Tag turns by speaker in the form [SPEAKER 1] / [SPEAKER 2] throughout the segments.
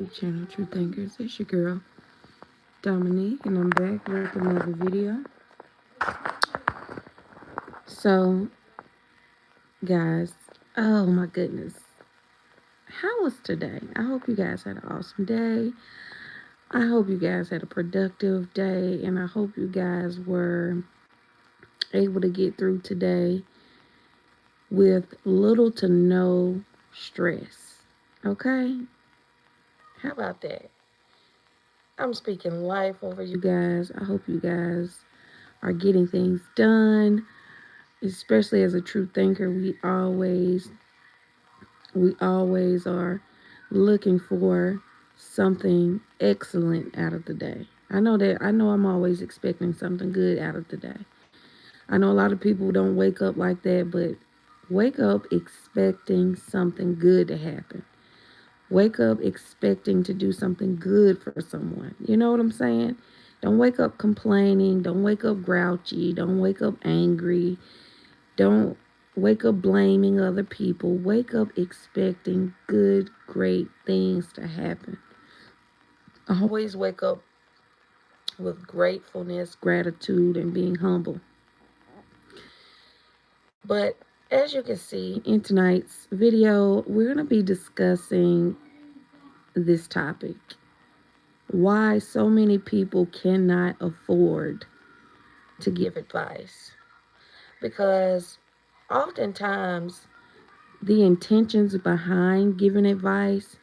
[SPEAKER 1] Channel True Thinkers. It's your girl Dominique, and I'm back with another video. So, guys, oh my goodness, how was today? I hope you guys had an awesome day. I hope you guys had a productive day, and I hope you guys were able to get through today with little to no stress. Okay? How about that? I'm speaking life over you guys. I hope you guys are getting things done. Especially as a true thinker, we always are looking for something excellent out of the day. I know I'm always expecting something good out of the day. I know a lot of people don't wake up like that, but wake up expecting something good to happen. Wake up expecting to do something good for someone. You know what I'm saying? Don't wake up complaining. Don't wake up grouchy. Don't wake up angry. Don't wake up blaming other people. Wake up expecting good, great things to happen. Always wake up with gratefulness, gratitude, and being humble. But as you can see in tonight's video, we're going to be discussing this topic: why so many people cannot afford to give advice. Because oftentimes, the intentions behind giving advice,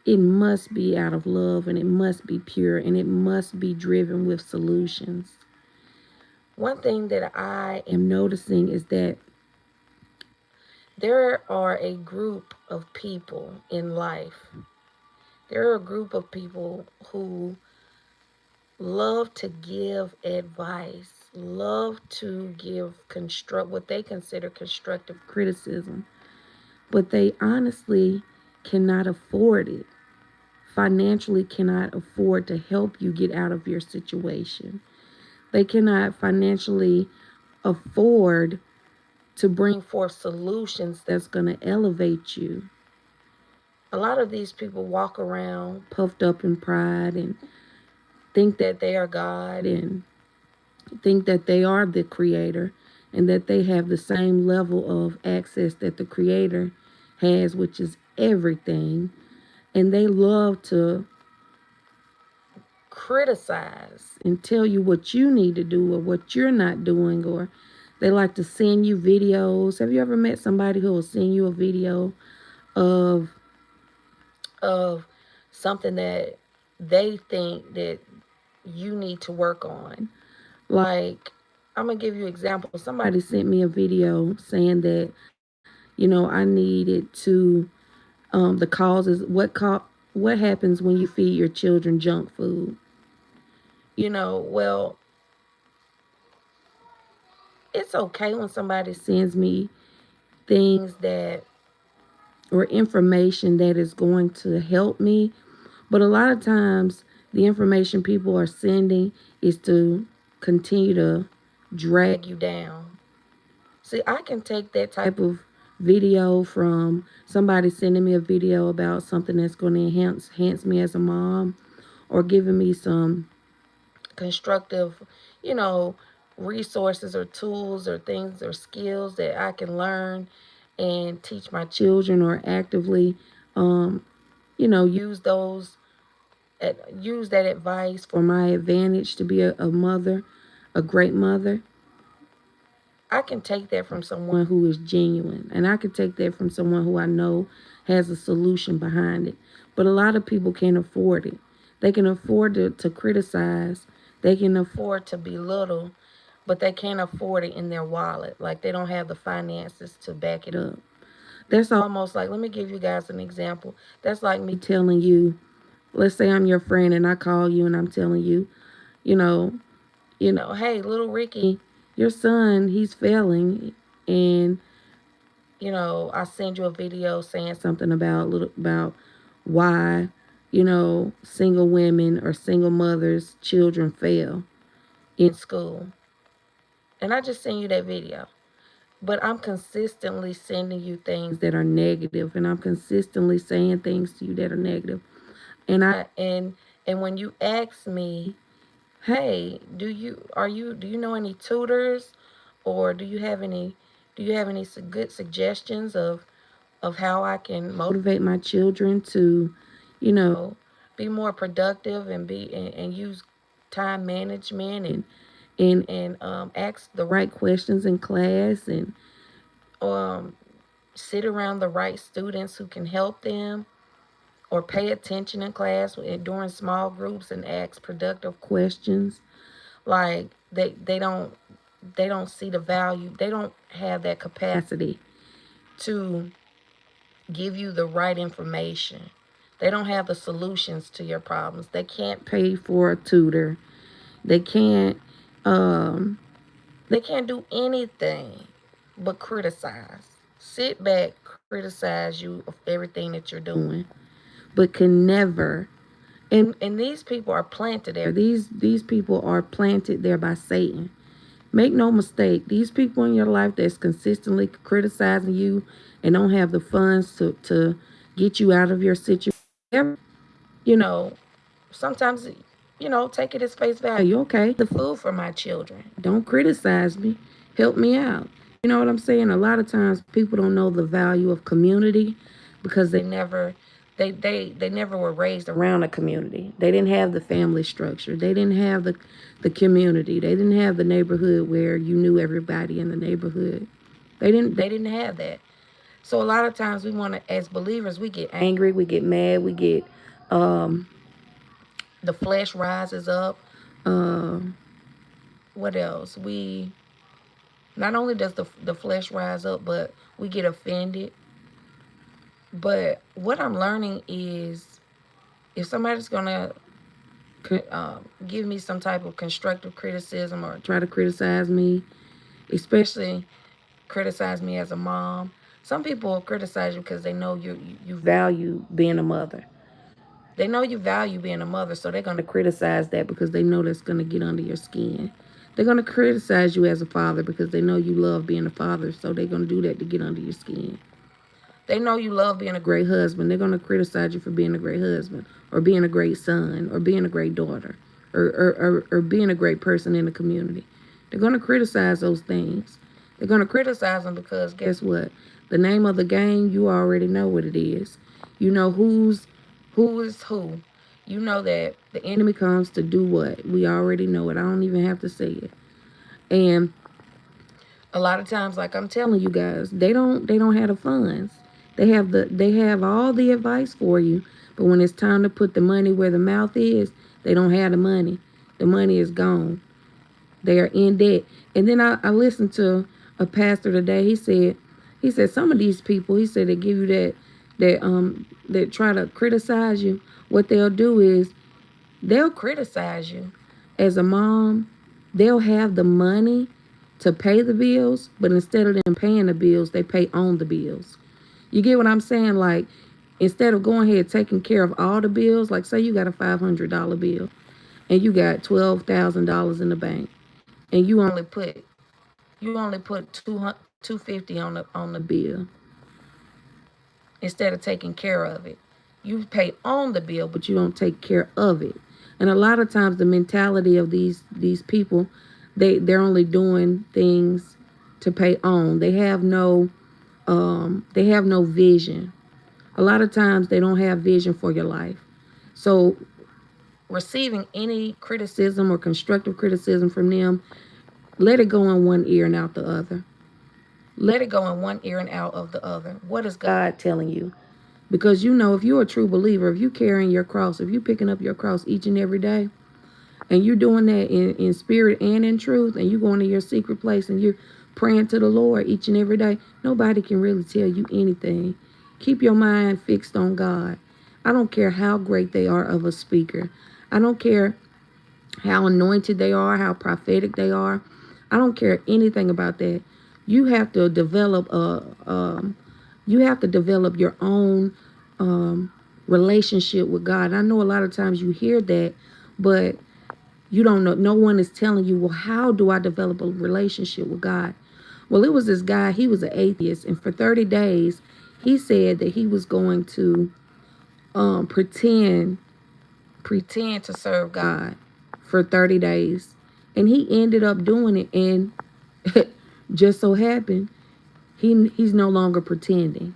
[SPEAKER 1] it must be out of love, and it must be pure, and it must be driven with solutions. One thing that I am noticing is that there are a group of people in life. There are a group of people who love to give advice, love to give what they consider constructive criticism, but they honestly cannot afford it. Financially cannot afford to help you get out of your situation. They cannot financially afford to bring forth solutions that's going to elevate you. A lot of these people walk around puffed up in pride and think that they are God and think that they are the creator and that they have the same level of access that the creator has, which is everything. And they love to criticize and tell you what you need to do or what you're not doing, or they like to send you videos. Have you ever met somebody who will send you a video of of something that they think that you need to work on? Like, I'm gonna give you an example. Somebody sent me a video saying that, I needed to the causes what happens when you feed your children junk food. Well, it's okay when somebody sends me things that or information that is going to help me, but a lot of times the information people are sending is to continue to drag you down. See, I can take that type of video from somebody sending me a video about something that's going to enhance me as a mom, or giving me some constructive, you know, resources or tools or things or skills that I can learn and teach my children, or actively, um, use use that advice for my advantage to be a mother, a great mother. I can take that from someone who is genuine, and I can take that from someone who I know has a solution behind it. But a lot of people can't afford it. They can afford to criticize, they can afford to belittle, but they can't afford it in their wallet. Like, they don't have the finances to back it up. That's almost like, let me give you guys an example. That's like me telling you, let's say I'm your friend and I call you and I'm telling you, you know, hey, little Ricky, your son, he's failing. And, I send you a video saying something about why, single women or single mothers, children fail in school. And I just send you that video. But I'm consistently sending you things that are negative, and I'm consistently saying things to you that are negative. And when you ask me, hey, do you know any tutors, or do you have any good suggestions of how I can motivate my children to, be more productive and and use time management and ask the right questions in class, and um sit around the right students who can help them, or pay attention in class during small groups and ask productive questions. Like they don't see the value. They don't have that capacity to give you the right information. They don't have the solutions to your problems. They can't pay for a tutor. They can't um they can't do anything but criticize. Sit back, criticize you of everything that you're doing, but can never. And these people are planted there. These people are planted there by Satan. Make no mistake, these people in your life that's consistently criticizing you and don't have the funds to get you out of your situation. You know, sometimes, take it as face value. Okay, the food for my children. Don't criticize me. Help me out. You know what I'm saying? A lot of times people don't know the value of community because they never were raised around a community. They didn't have the family structure. They didn't have the community. They didn't have the neighborhood where you knew everybody in the neighborhood. They didn't have that. So a lot of times we want to, as believers, we get angry, we get mad, we get the flesh rises up. What else? We not only does the flesh rise up, but we get offended. But what I'm learning is, if somebody's gonna give me some type of constructive criticism or try to criticize me, especially criticize me as a mom. Some people criticize you because they know you value being a mother. They know you value being a mother, so they're going to criticize that because they know that's going to get under your skin. They're going to criticize you as a father because they know you love being a father, so they're going to do that to get under your skin. They know you love being a great husband. They're going to criticize you for being a great husband, or being a great son, or being a great daughter, or being a great person in the community. They're going to criticize those things. They're going to criticize them because guess what? The name of the game, you already know what it is. You know who is who. You know that the enemy comes to do what? We already know it. I don't even have to say it. And a lot of times, like I'm telling you guys, they don't have the funds. They have all the advice for you, but when it's time to put the money where the mouth is, they don't have the money. The money is gone. They are in debt. And then I listened to a pastor today. He said some of these people, he said, they give you that try to criticize you. What they'll do is they'll criticize you as a mom. They'll have the money to pay the bills, but instead of them paying the bills, they pay on the bills. You get what I'm saying? Like, instead of going ahead taking care of all the bills, like say you got a $500 bill and you got $12,000 in the bank, and you only put 250 on the bill instead of taking care of it. You pay on the bill, but you don't take care of it. And a lot of times the mentality of these people, they're only doing things to pay on. They have no vision. A lot of times they don't have vision for your life. So receiving any criticism or constructive criticism from them, let it go in one ear and out the other. Let it go in one ear and out of the other. What is God telling you? Because if you're a true believer, if you carrying your cross, if you picking up your cross each and every day, and you're doing that in spirit and in truth, and you going to your secret place and you're praying to the Lord each and every day, nobody can really tell you anything. Keep your mind fixed on God. I don't care how great they are of a speaker. I don't care how anointed they are, how prophetic they are. I don't care anything about that. You have to develop your own relationship with God. I know a lot of times you hear that, but you don't know. No one is telling you, well, how do I develop a relationship with God? Well, it was this guy. He was an atheist, and for 30 days, he said that he was going to pretend pretend to serve God for 30 days. And he ended up doing it, and just so happened, he's no longer pretending.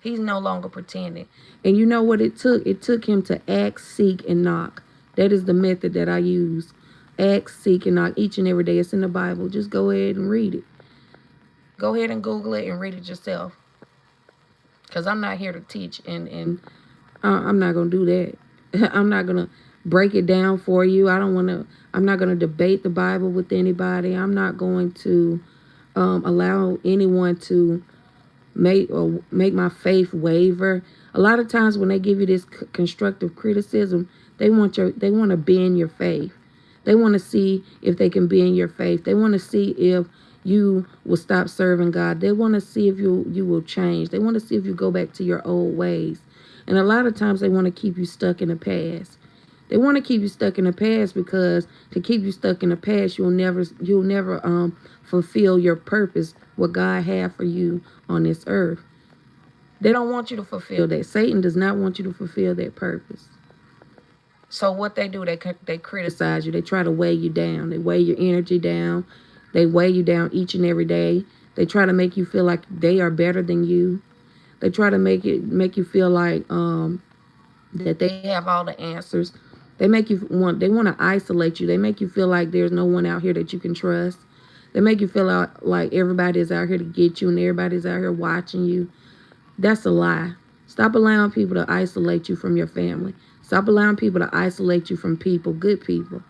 [SPEAKER 1] He's no longer pretending. And you know what it took? It took him to ask, seek, and knock. That is the method that I use. Ask, seek, and knock each and every day. It's in the Bible. Just go ahead and read it. Go ahead and Google it and read it yourself. Because I'm not here to teach, and I'm not going to do that. I'm not going to break it down for you. I'm not going to debate the Bible with anybody. I'm not going to allow anyone to make my faith waver. A lot of times when they give you this constructive criticism, they want to bend your faith. They want to see if they can bend your faith. They want to see if you will stop serving God. They want to see if you will change. They want to see if you go back to your old ways. And a lot of times they want to keep you stuck in the past. They want to keep you stuck in the past because to keep you stuck in the past, you'll never fulfill your purpose, what God had for you on this earth. They don't want you to fulfill that. Satan does not want you to fulfill that purpose. So what they do, they criticize you. They try to weigh you down. They weigh your energy down. They weigh you down each and every day. They try to make you feel like they are better than you. They try to make you feel like that they have all the answers. They want to isolate you. They make you feel like there's no one out here that you can trust. They make you feel like everybody is out here to get you and everybody's out here watching you. That's a lie. Stop allowing people to isolate you from your family. Stop allowing people to isolate you from people, good people.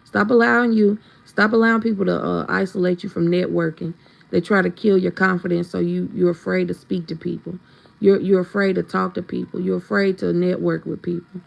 [SPEAKER 1] Stop allowing people to isolate you from networking. They try to kill your confidence, so you're afraid to speak to people. You're afraid to talk to people. You're afraid to network with people.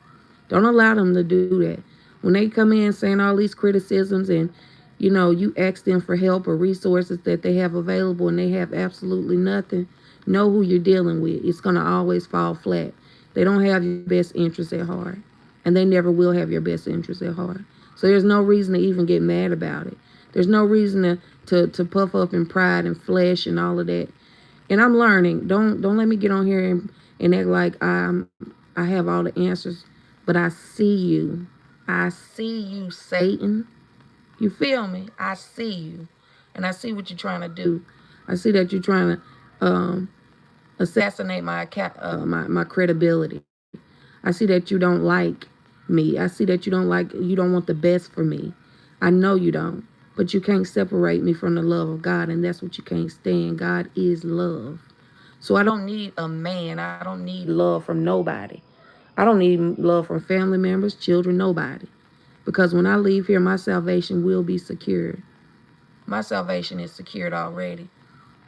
[SPEAKER 1] Don't allow them to do that. When they come in saying all these criticisms and you ask them for help or resources that they have available and they have absolutely nothing, know who you're dealing with. It's going to always fall flat. They don't have your best interests at heart. And they never will have your best interests at heart. So there's no reason to even get mad about it. There's no reason to puff up in pride and flesh and all of that. And I'm learning. Don't let me get on here and act like I have all the answers. But I see you. I see you, Satan. You feel me? I see you. And I see what you're trying to do. I see that you're trying to assassinate my credibility. I see that you don't like me. I see that you don't want the best for me. I know you don't. But you can't separate me from the love of God, and that's what you can't stand. God is love. So I don't need a man. I don't need love from nobody. I don't need love from family members, children, nobody. Because when I leave here, my salvation will be secured. My salvation is secured already.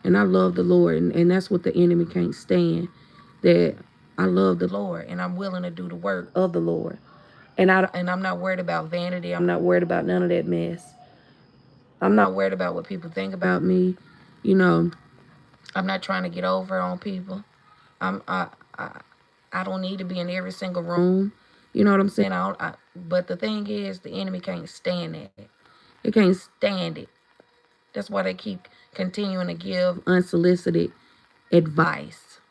[SPEAKER 1] And I love the Lord, and that's what the enemy can't stand. That I love the Lord, and I'm willing to do the work of the Lord. And I'm not worried about vanity. I'm not worried about none of that mess. I'm not worried about what people think about me. I'm not trying to get over on people. I don't need to be in every single room. You know what I'm saying? But the thing is, the enemy can't stand it. They can't stand it. That's why they keep continuing to give unsolicited advice.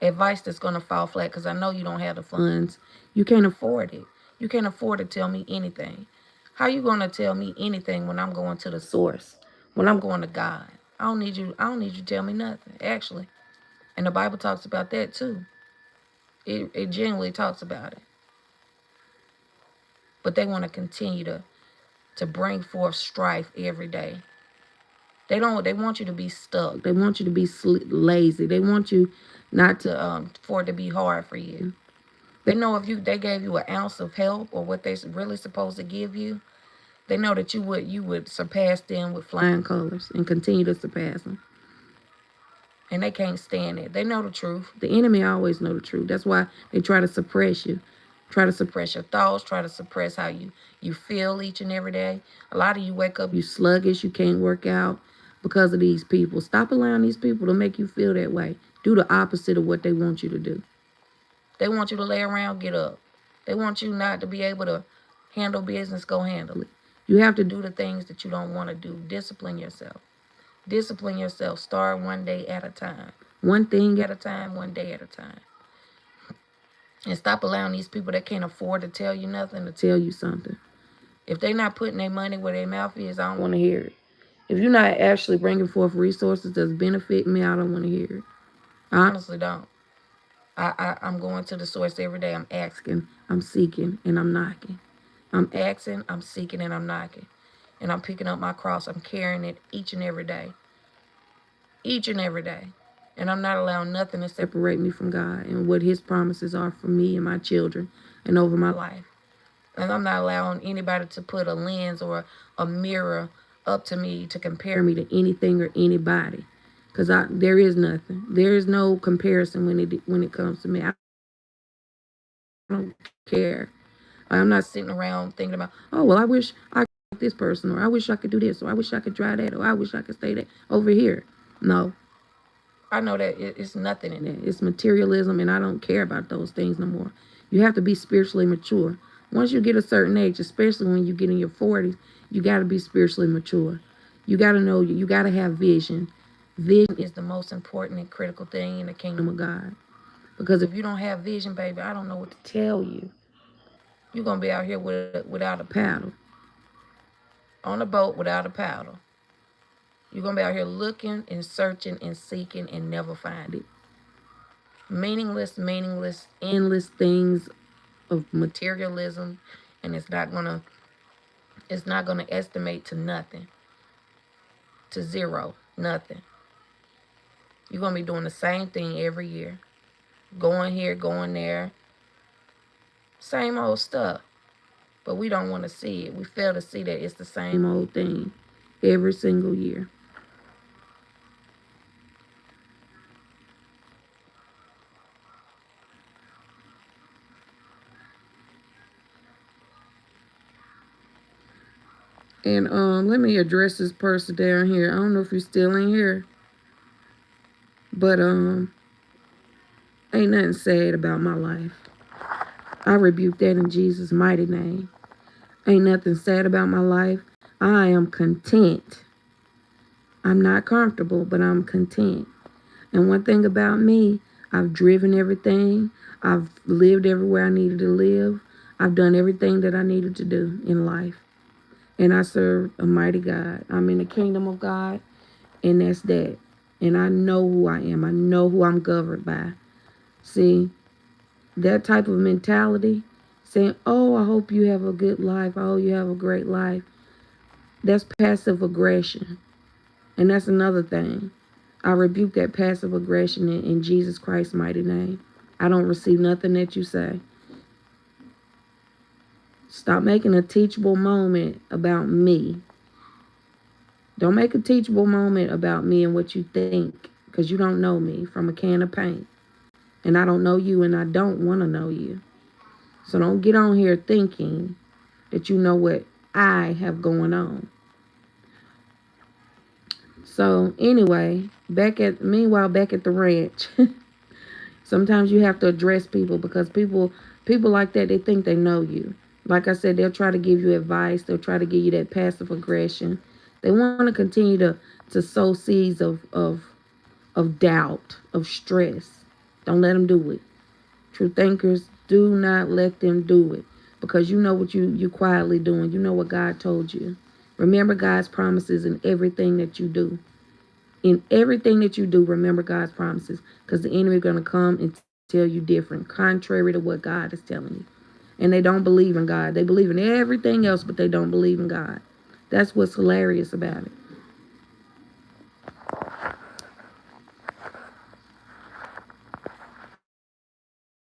[SPEAKER 1] Advice that's going to fall flat because I know you don't have the funds. You can't afford it. You can't afford to tell me anything. How you going to tell me anything when I'm going to the source? When I'm going to God? I don't need you to tell me nothing, actually. And the Bible talks about that too. It genuinely talks about it. But they want to continue to bring forth strife every day. They want you to be stuck. They want you to be lazy. They want you not to for it to be hard for you. They know if they gave you an ounce of help or what they're really supposed to give you, they know that you would surpass them with flying colors and continue to surpass them. And they can't stand it. They know the truth. The enemy always know the truth. That's why they try to suppress you. Try to suppress your thoughts. Try to suppress how you feel each and every day. A lot of you wake up, you sluggish. You can't work out because of these people. Stop allowing these people to make you feel that way. Do the opposite of what they want you to do. They want you to lay around, get up. They want you not to be able to handle business, go handle it. You have to do the things that you don't want to do. Discipline yourself. Discipline yourself. Start one day at a time. One thing at a time, one day at a time. And stop allowing these people that can't afford to tell you nothing to tell you something. If they're not putting their money where their mouth is, I don't want to hear it. If you're not actually bringing forth resources that's benefit me, I don't want to hear it. I honestly don't. I'm going to the source every day. I'm asking, I'm seeking, and I'm knocking. I'm asking, I'm seeking, and I'm knocking. And I'm picking up my cross. I'm carrying it each and every day. Each and every day. And I'm not allowing nothing to separate me from God and what his promises are for me and my children and over my life. And I'm not allowing anybody to put a lens or a mirror up to me to compare me to anything or anybody. Because there is nothing. There is no comparison when it comes to me. I don't care. I'm not sitting around thinking about, oh, well, I wish I could like this person, or I wish I could do this, or I wish I could try that, or I wish I could stay that over here. No. I know that it's nothing in it. It's materialism, and I don't care about those things no more. You have to be spiritually mature. Once you get a certain age, especially when you get in your 40s, you got to be spiritually mature. You got to know, you got to have vision. Vision is the most important and critical thing in the kingdom of God. Because if you don't have vision, baby, I don't know what to tell you. You're going to be out here without a paddle. On a boat without a paddle. You're going to be out here looking and searching and seeking and never find it. Meaningless, endless things of materialism, and it's not gonna estimate to nothing. To zero. Nothing. You're gonna be doing the same thing every year. Going here, going there. Same old stuff. But we don't want to see it. We fail to see that it's the same old thing every single year. And let me address this person down here. I don't know if you're still in here. But ain't nothing sad about my life. I rebuke that in Jesus' mighty name. Ain't nothing sad about my life. I am content. I'm not comfortable, but I'm content. And one thing about me, I've driven everything. I've lived everywhere I needed to live. I've done everything that I needed to do in life. And I serve a mighty God. I'm in the kingdom of God, and that's that. And I know who I am. I know who I'm governed by. See, that type of mentality, saying, oh, I hope you have a good life. I hope you have a great life. That's passive aggression. And that's another thing. I rebuke that passive aggression in Jesus Christ's mighty name. I don't receive nothing that you say. Stop making a teachable moment about me. Don't make a teachable moment about me and what you think, because you don't know me from a can of paint. And I don't know you, and I don't want to know you. So don't get on here thinking that you know what I have going on. So anyway, meanwhile back at the ranch, sometimes you have to address people, because people like that, they think they know you. Like I said, they'll try to give you advice. They'll try to give you that passive aggression. They want to continue to sow seeds of doubt, of stress. Don't let them do it. True thinkers, do not let them do it, because you know what you quietly doing. You know what God told you. Remember God's promises in everything that you do. In everything that you do, remember God's promises, because the enemy is going to come and tell you different, contrary to what God is telling you. And they don't believe in God. They believe in everything else, but they don't believe in God. That's what's hilarious about it.